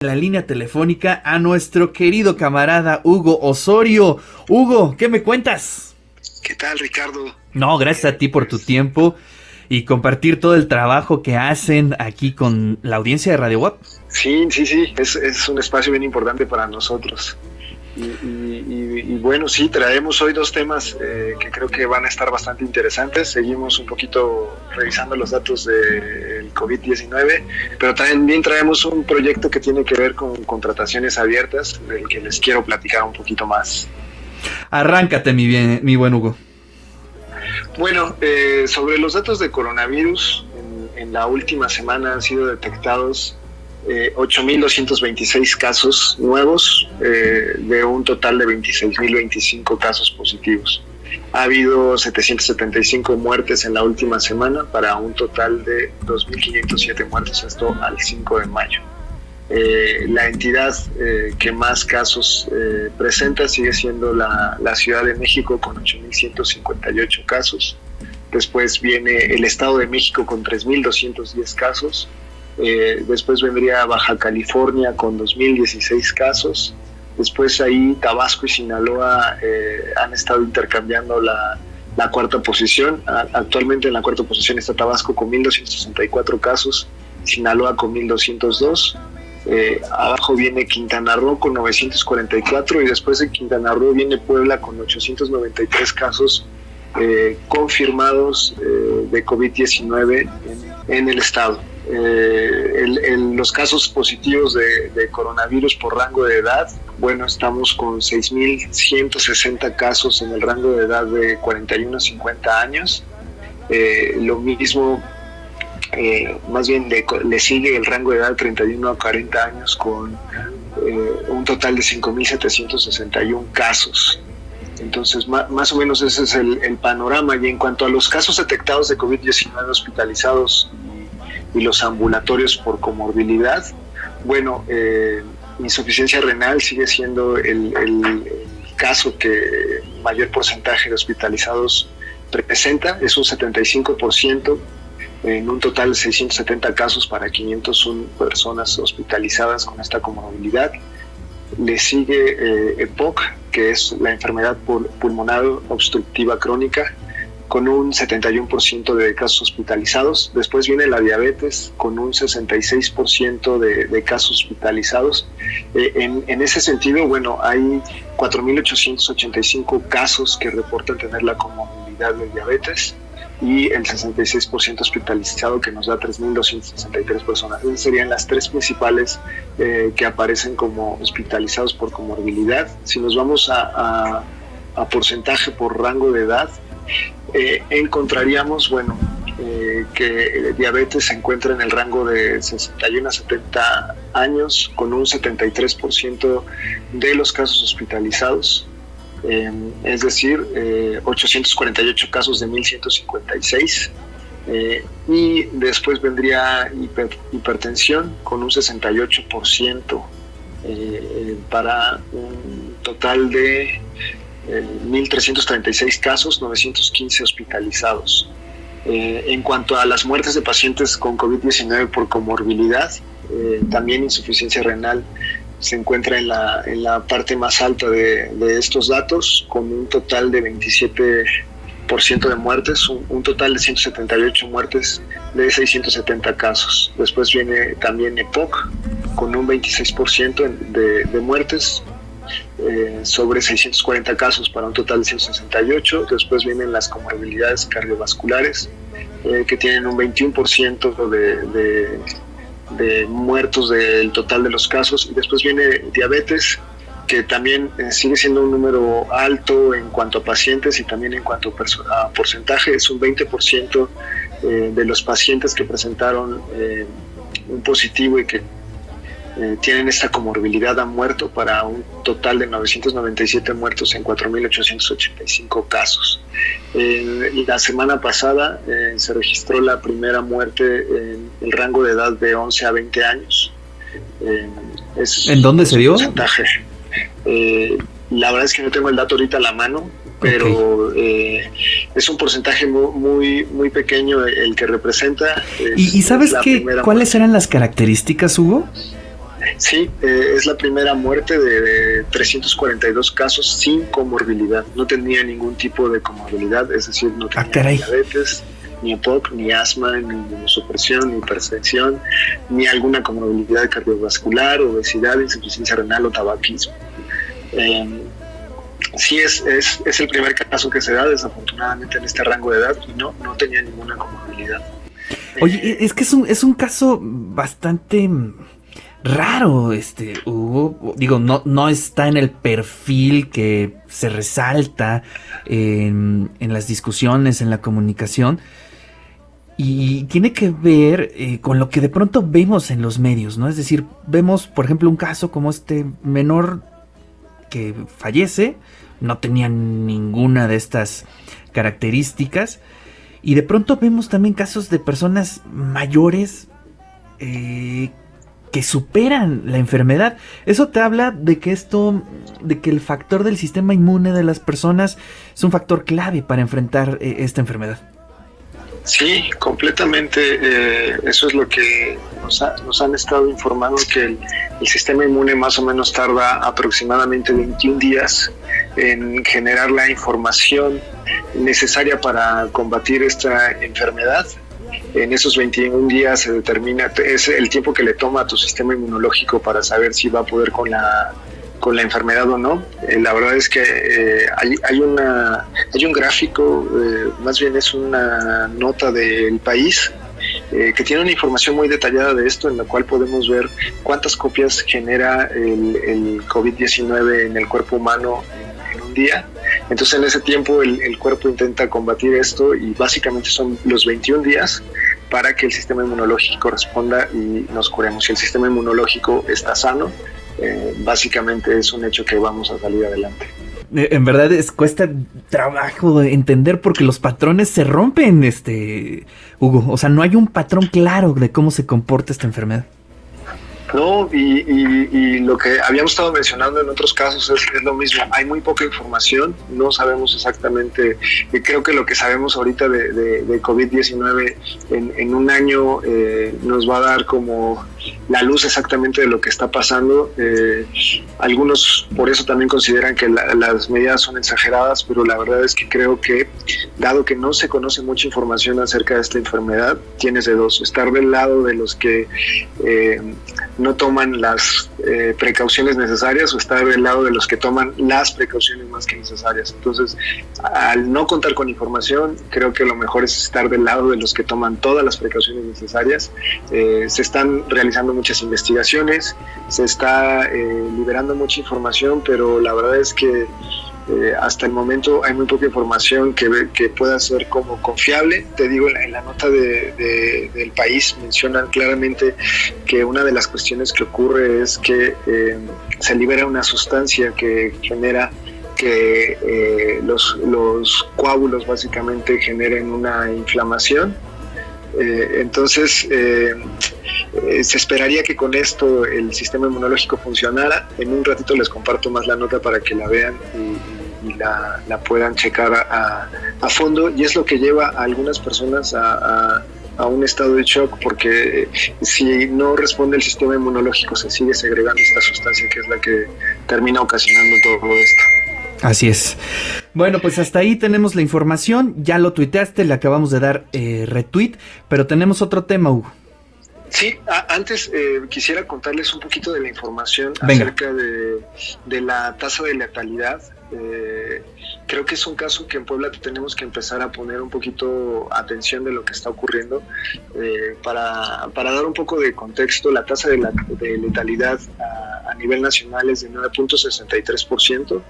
La línea telefónica a nuestro querido camarada Hugo Osorio. Hugo, ¿qué me cuentas? ¿Qué tal, Ricardo? No, gracias a ti por tu tiempo y compartir todo el trabajo que hacen aquí con la audiencia de Radio WAP. Sí, es un espacio bien importante para nosotros. Y bueno, sí, traemos hoy dos temas que creo que van a estar bastante interesantes. Seguimos un poquito revisando los datos del COVID-19, pero también traemos un proyecto que tiene que ver con contrataciones abiertas, del que les quiero platicar un poquito más. Arráncate, mi buen Hugo. Bueno, sobre los datos de coronavirus, en la última semana han sido detectados 8.226 casos nuevos, de un total de 26.025 casos positivos. Ha habido 775 muertes en la última semana para un total de 2.507 muertes, esto al 5 de mayo. La entidad que más casos presenta sigue siendo la Ciudad de México con 8.158 casos. Después viene el Estado de México con 3.210 casos. Después vendría Baja California con 2.016 casos. Después ahí Tabasco y Sinaloa han estado intercambiando la cuarta posición. Actualmente en la cuarta posición está Tabasco con 1.264 casos, Sinaloa con 1.202. Abajo viene Quintana Roo con 944 y después de Quintana Roo viene Puebla con 893 casos confirmados de COVID-19 en el estado. Los casos positivos de coronavirus por rango de edad, bueno, estamos con 6.160 casos en el rango de edad de 41 a 50 años. Lo mismo, más bien le sigue el rango de edad de 31 a 40 años con un total de 5.761 casos. Entonces, más o menos ese es el panorama. Y en cuanto a los casos detectados de COVID-19 hospitalizados y los ambulatorios por comorbilidad, bueno, insuficiencia renal sigue siendo el caso que mayor porcentaje de hospitalizados presenta, es un 75%, en un total de 670 casos para 501 personas hospitalizadas con esta comorbilidad. Le sigue EPOC, que es la enfermedad pulmonar obstructiva crónica, con un 71% de casos hospitalizados. Después viene la diabetes, con un 66% de casos hospitalizados. En ese sentido, bueno, hay 4.885 casos que reportan tener la comorbilidad de diabetes y el 66% hospitalizado, que nos da 3.263 personas. Esas serían las tres principales que aparecen como hospitalizados por comorbilidad. Si nos vamos a porcentaje por rango de edad, encontraríamos, bueno, que diabetes se encuentra en el rango de 61 a 70 años con un 73% de los casos hospitalizados, es decir, 848 casos de 1.156, y después vendría hipertensión con un 68%, para un total de 1.336 casos, 915 hospitalizados. En cuanto a las muertes de pacientes con COVID-19 por comorbilidad, también insuficiencia renal se encuentra en la parte más alta de estos datos, con un total de 27% de muertes, un total de 178 muertes de 670 casos. Después viene también EPOC, con un 26% de muertes, sobre 640 casos para un total de 168. Después vienen las comorbilidades cardiovasculares, que tienen un 21% de muertos del total de los casos. Y después viene diabetes, que también sigue siendo un número alto en cuanto a pacientes y también en cuanto a porcentaje. Es un 20% de los pacientes que presentaron un positivo y que tienen esta comorbilidad han muerto, para un total de 997 muertos en 4.885 casos. La semana pasada se registró la primera muerte en el rango de edad de 11 a 20 años. ¿En dónde se dio? La verdad es que no tengo el dato ahorita a la mano, pero es un porcentaje muy, muy pequeño el que representa. ¿Y sabes cuáles eran las características, Hugo? Sí, es la primera muerte de 342 casos sin comorbilidad. No tenía ningún tipo de comorbilidad, es decir, no tenía diabetes, ni EPOC, ni asma, ni inmunosupresión, ni hipertensión, ni alguna comorbilidad cardiovascular, obesidad, insuficiencia renal o tabaquismo. Sí, es el primer caso que se da desafortunadamente en este rango de edad y no tenía ninguna comorbilidad. Oye, es que es un caso bastante raro, Hugo. Digo, no está en el perfil que se resalta en las discusiones, en la comunicación, y tiene que ver con lo que de pronto vemos en los medios, ¿no? Es decir, vemos, por ejemplo, un caso como este menor que fallece, no tenía ninguna de estas características, y de pronto vemos también casos de personas mayores que superan la enfermedad. Eso te habla de que el factor del sistema inmune de las personas es un factor clave para enfrentar esta enfermedad. Sí, completamente. Eso es lo que nos han estado informando, que el sistema inmune más o menos tarda aproximadamente 21 días en generar la información necesaria para combatir esta enfermedad. En esos 21 días se determina, es el tiempo que le toma a tu sistema inmunológico para saber si va a poder con la enfermedad o no. La verdad es que hay un gráfico, más bien es una nota del País, que tiene una información muy detallada de esto, en la cual podemos ver cuántas copias genera el COVID-19 en el cuerpo humano en un día. Entonces en ese tiempo el cuerpo intenta combatir esto y básicamente son los 21 días para que el sistema inmunológico responda y nos curemos. Si el sistema inmunológico está sano, básicamente es un hecho que vamos a salir adelante. En verdad cuesta trabajo entender porque los patrones se rompen, Hugo. O sea, no hay un patrón claro de cómo se comporta esta enfermedad. No, y lo que habíamos estado mencionando en otros casos es lo mismo. Hay muy poca información, no sabemos exactamente. Creo que lo que sabemos ahorita de COVID-19 en un año nos va a dar como la luz exactamente de lo que está pasando. Algunos por eso también consideran que las medidas son exageradas, pero la verdad es que creo que, dado que no se conoce mucha información acerca de esta enfermedad, tienes de dos: estar del lado de los que no toman las precauciones necesarias, o estar del lado de los que toman las precauciones más que necesarias. Entonces, al no contar con información, creo que lo mejor es estar del lado de los que toman todas las precauciones necesarias. Se están realizando muchas investigaciones, se está liberando mucha información, pero la verdad es que hasta el momento hay muy poca información que pueda ser como confiable. Te digo, en la nota del País mencionan claramente que una de las cuestiones que ocurre es que se libera una sustancia que genera que los coágulos básicamente generen una inflamación. Entonces se esperaría que con esto el sistema inmunológico funcionara. En un ratito les comparto más la nota para que la vean y la puedan checar a fondo, y es lo que lleva a algunas personas a un estado de shock, porque si no responde el sistema inmunológico se sigue segregando esta sustancia que es la que termina ocasionando todo esto. Así es. Bueno, pues hasta ahí tenemos la información. Ya lo tuiteaste, le acabamos de dar retweet, pero tenemos otro tema, Hugo. Sí, antes quisiera contarles un poquito de la información. Venga. Acerca de la tasa de letalidad. Creo que es un caso que en Puebla tenemos que empezar a poner un poquito atención de lo que está ocurriendo. Para dar un poco de contexto, la tasa de letalidad a nivel nacional es de 9.63%.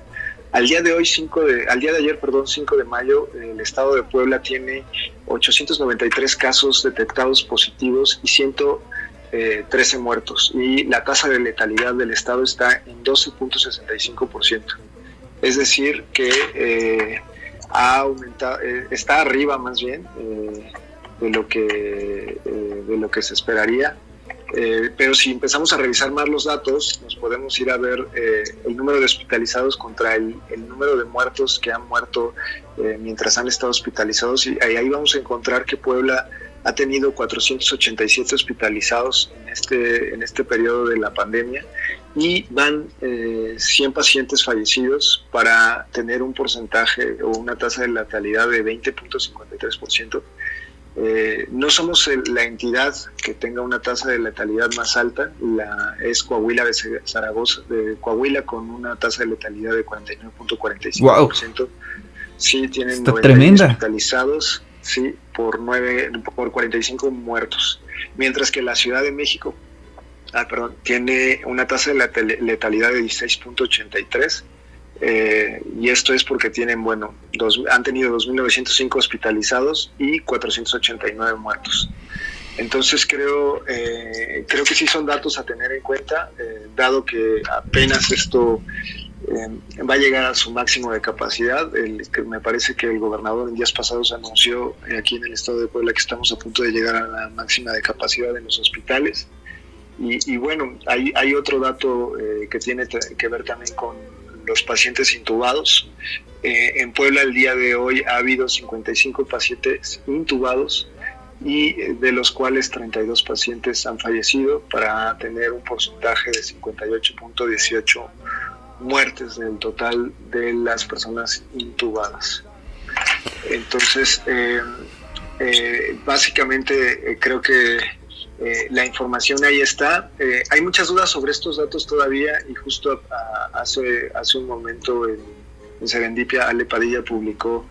Al día de ayer, 5 de mayo, el estado de Puebla tiene 893 casos detectados positivos y 113 muertos. Y la tasa de letalidad del estado está en 12.65%. Es decir, que ha aumentado, está arriba más bien de lo que se esperaría. Pero si empezamos a revisar más los datos, nos podemos ir a ver el número de hospitalizados contra el número de muertos que han muerto mientras han estado hospitalizados, y ahí vamos a encontrar que Puebla ha tenido 487 hospitalizados en este periodo de la pandemia y van 100 pacientes fallecidos para tener un porcentaje o una tasa de letalidad de 20.53%. No somos la entidad que tenga una tasa de letalidad más alta, es Coahuila de Zaragoza, de Coahuila, con una tasa de letalidad de 49.45%. Wow. Sí, tienen Está 90 tremenda. hospitalizados, sí, por 45 muertos. Mientras que la Ciudad de México, tiene una tasa de letalidad de 16.83%. Y esto es porque han tenido 2.905 hospitalizados y 489 muertos. Entonces creo que sí son datos a tener en cuenta, dado que apenas esto va a llegar a su máximo de capacidad. Me parece que el gobernador en días pasados anunció aquí en el estado de Puebla que estamos a punto de llegar a la máxima de capacidad en los hospitales. Y bueno, hay otro dato que tiene que ver también con los pacientes intubados. En Puebla el día de hoy ha habido 55 pacientes intubados y de los cuales 32 pacientes han fallecido, para tener un porcentaje de 58.18 muertes del total de las personas intubadas. Entonces, básicamente creo que la información ahí está. Hay muchas dudas sobre estos datos todavía, y justo hace un momento en Serendipia Ale Padilla publicó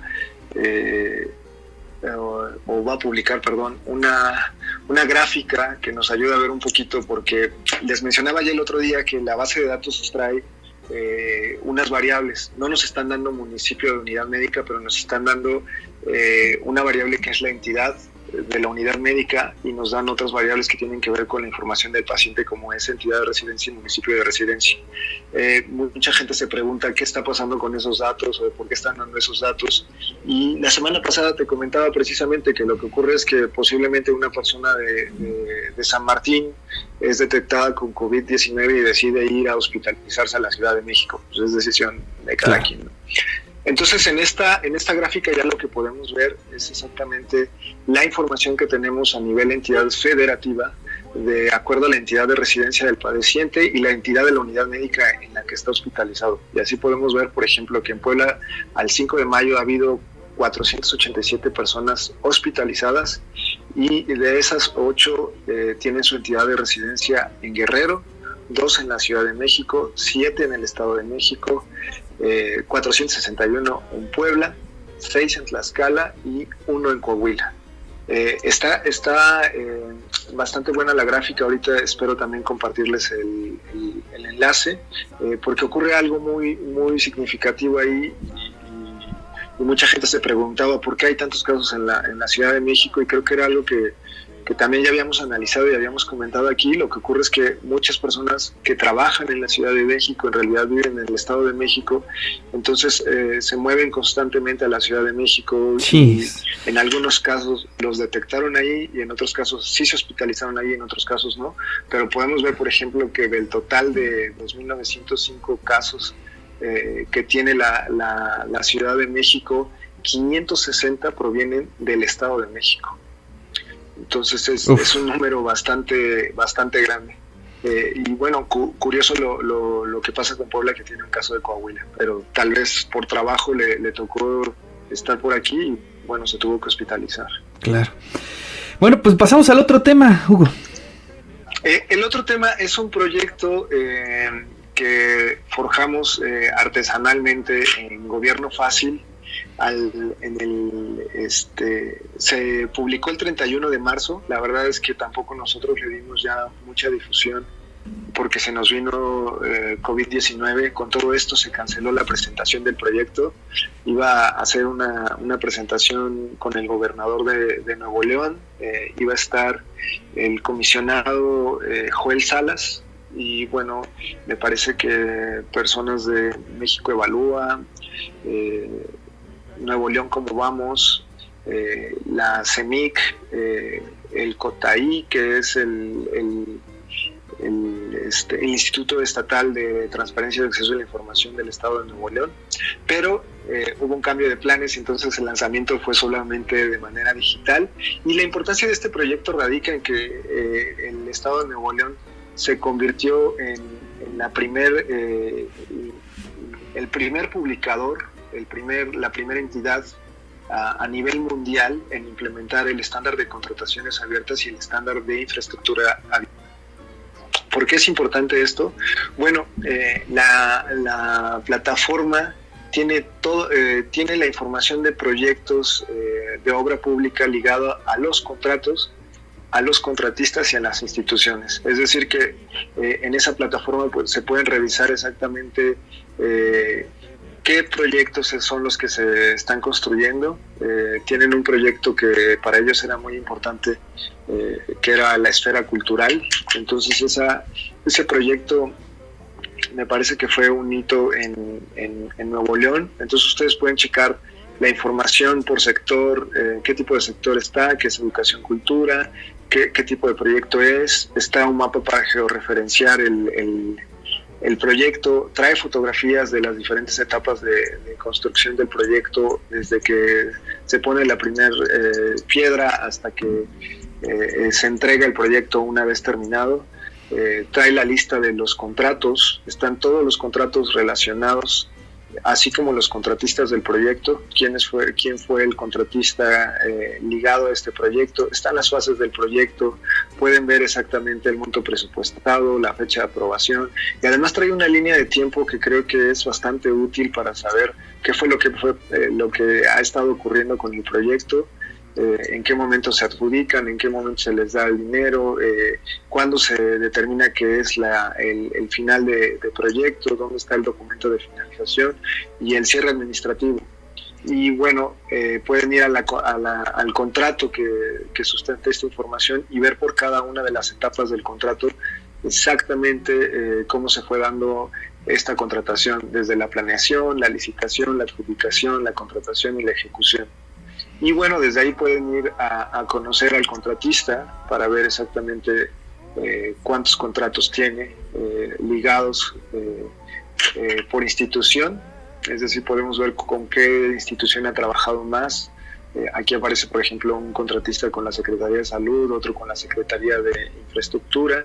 o va a publicar, una gráfica que nos ayuda a ver un poquito, porque les mencionaba ya el otro día que la base de datos nos trae unas variables. No nos están dando municipio de unidad médica, pero nos están dando una variable que es la entidad de la unidad médica, y nos dan otras variables que tienen que ver con la información del paciente, como es entidad de residencia y municipio de residencia. Mucha gente se pregunta qué está pasando con esos datos o por qué están dando esos datos, y la semana pasada te comentaba precisamente que lo que ocurre es que posiblemente una persona de San Martín es detectada con COVID-19 y decide ir a hospitalizarse a la Ciudad de México. Pues es decisión de cada quien, ¿no? Entonces, en esta gráfica ya lo que podemos ver es exactamente la información que tenemos a nivel entidad federativa, de acuerdo a la entidad de residencia del padeciente y la entidad de la unidad médica en la que está hospitalizado. Y así podemos ver, por ejemplo, que en Puebla al 5 de mayo ha habido 487 personas hospitalizadas, y de esas 8 tienen su entidad de residencia en Guerrero, 2 en la Ciudad de México, 7 en el Estado de México, 461 en Puebla, 6 en Tlaxcala y 1 en Coahuila. Está bastante buena la gráfica. Ahorita espero también compartirles el enlace, porque ocurre algo muy, muy significativo ahí, y mucha gente se preguntaba por qué hay tantos casos en la Ciudad de México, y creo que era algo que también ya habíamos analizado y habíamos comentado aquí. Lo que ocurre es que muchas personas que trabajan en la Ciudad de México en realidad viven en el Estado de México, entonces se mueven constantemente a la Ciudad de México. Sí. Y en algunos casos los detectaron ahí, y en otros casos sí se hospitalizaron ahí, en otros casos no, pero podemos ver, por ejemplo, que del total de 2.905 casos que tiene la Ciudad de México, 560 provienen del Estado de México. Entonces es un número bastante grande. Y bueno, curioso lo que pasa con Puebla, que tiene un caso de Coahuila, pero tal vez por trabajo le tocó estar por aquí y bueno, se tuvo que hospitalizar. Claro. Bueno, pues pasamos al otro tema, Hugo. El otro tema es un proyecto que forjamos artesanalmente en Gobierno Fácil. Se publicó el 31 de marzo. La verdad es que tampoco nosotros le dimos ya mucha difusión, porque se nos vino COVID-19. Con todo esto se canceló la presentación del proyecto. Iba a hacer una presentación con el gobernador de Nuevo León. Iba a estar el comisionado Joel Salas, y bueno, me parece que personas de México Evalúa, Nuevo León Cómo Vamos, la CEMIC, el COTAI, que es el el Instituto Estatal de Transparencia y Acceso a la Información del Estado de Nuevo León, pero hubo un cambio de planes, entonces el lanzamiento fue solamente de manera digital, y la importancia de este proyecto radica en que el Estado de Nuevo León se convirtió en el primer publicador, la primera entidad a nivel mundial en implementar el estándar de contrataciones abiertas y el estándar de infraestructura abierta. ¿Por qué es importante esto? Bueno, la plataforma tiene la información de proyectos de obra pública ligado a los contratos, a los contratistas y a las instituciones. Es decir que en esa plataforma pues, se pueden revisar exactamente qué proyectos son los que se están construyendo. Tienen un proyecto que para ellos era muy importante, que era la esfera cultural. Entonces ese proyecto me parece que fue un hito en Nuevo León. Entonces ustedes pueden checar la información por sector, qué tipo de sector está, qué es educación, cultura, qué tipo de proyecto es. Está un mapa para georreferenciar el proyecto, trae fotografías de las diferentes etapas de construcción del proyecto, desde que se pone la primera piedra hasta que se entrega el proyecto una vez terminado. Trae la lista de los contratos, están todos los contratos relacionados, así como los contratistas del proyecto, quién fue el contratista ligado a este proyecto, están las fases del proyecto, pueden ver exactamente el monto presupuestado, la fecha de aprobación, y además trae una línea de tiempo que creo que es bastante útil para saber qué fue lo que ha estado ocurriendo con el proyecto, en qué momento se adjudican, en qué momento se les da el dinero, cuándo se determina que es el final de proyecto, dónde está el documento de finalización y el cierre administrativo. Y bueno, pueden ir al contrato que sustenta esta información y ver por cada una de las etapas del contrato exactamente cómo se fue dando esta contratación, desde la planeación, la licitación, la adjudicación, la contratación y la ejecución. Y bueno, desde ahí pueden ir a conocer al contratista para ver exactamente cuántos contratos tiene ligados por institución. Es decir, podemos ver con qué institución ha trabajado más. Aquí aparece, por ejemplo, un contratista con la Secretaría de Salud, otro con la Secretaría de Infraestructura,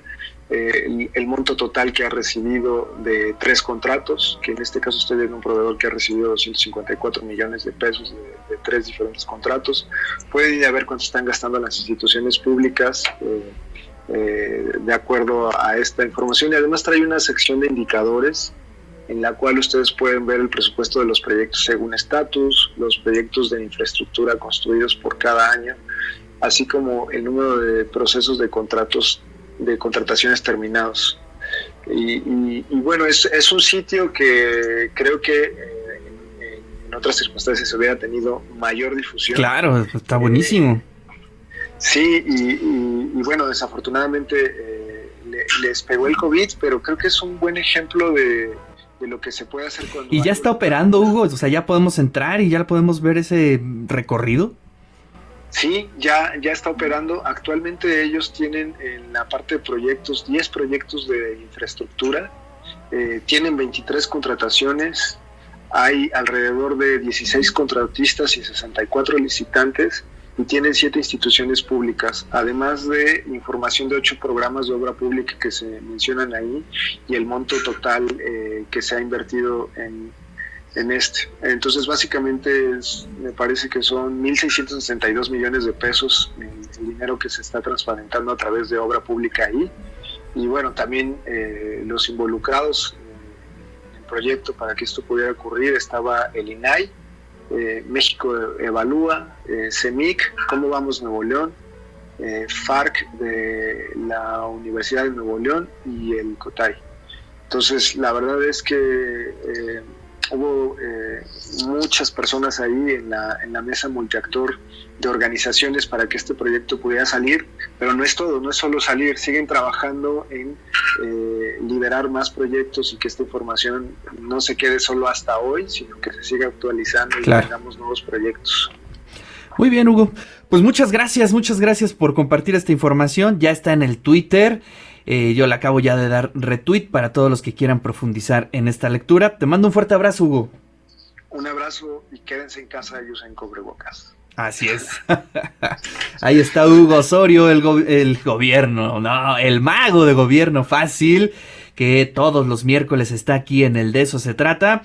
el monto total que ha recibido de 3 contratos, que en este caso estoy viendo un proveedor que ha recibido 254 millones de pesos de 3 diferentes contratos. Pueden ir a ver cuánto están gastando las instituciones públicas de acuerdo a esta información, y además trae una sección de indicadores en la cual ustedes pueden ver el presupuesto de los proyectos según estatus, los proyectos de infraestructura construidos por cada año, así como el número de procesos de contrataciones terminados. Y bueno, es un sitio que creo que en otras circunstancias se hubiera tenido mayor difusión. Claro, está buenísimo. Sí, y bueno, desafortunadamente les pegó el COVID, pero creo que es un buen ejemplo de lo que se puede hacer cuando... ¿Y ya está operando, Hugo? O sea, ¿ya podemos entrar y ya podemos ver ese recorrido? Sí, ya está operando. Actualmente ellos tienen en la parte de proyectos 10 proyectos de infraestructura, tienen 23 contrataciones, hay alrededor de 16 contratistas y 64 licitantes, y tienen 7 instituciones públicas, además de información de 8 programas de obra pública que se mencionan ahí, y el monto total que se ha invertido en este. Entonces básicamente me parece que son 1.662 millones de pesos el dinero que se está transparentando a través de obra pública ahí. Y bueno, también los involucrados en el proyecto para que esto pudiera ocurrir estaba el INAI, México Evalúa, CEMIC, ¿Cómo vamos Nuevo León?, FARC de la Universidad de Nuevo León y el COTAI. Entonces la verdad es que hubo muchas personas ahí en la mesa multiactor de organizaciones para que este proyecto pudiera salir, pero no es todo, no es solo salir, siguen trabajando en liberar más proyectos y que esta información no se quede solo hasta hoy, sino que se siga actualizando y tengamos nuevos proyectos. Muy bien, Hugo. Pues muchas gracias por compartir esta información. Ya está en el Twitter. Yo le acabo ya de dar retweet para todos los que quieran profundizar en esta lectura. Te mando un fuerte abrazo, Hugo. Un abrazo y quédense en casa y usen cubrebocas. Así es. Ahí está Hugo Osorio, el gobierno, no, el mago de gobierno fácil, que todos los miércoles está aquí en el De Eso Se Trata.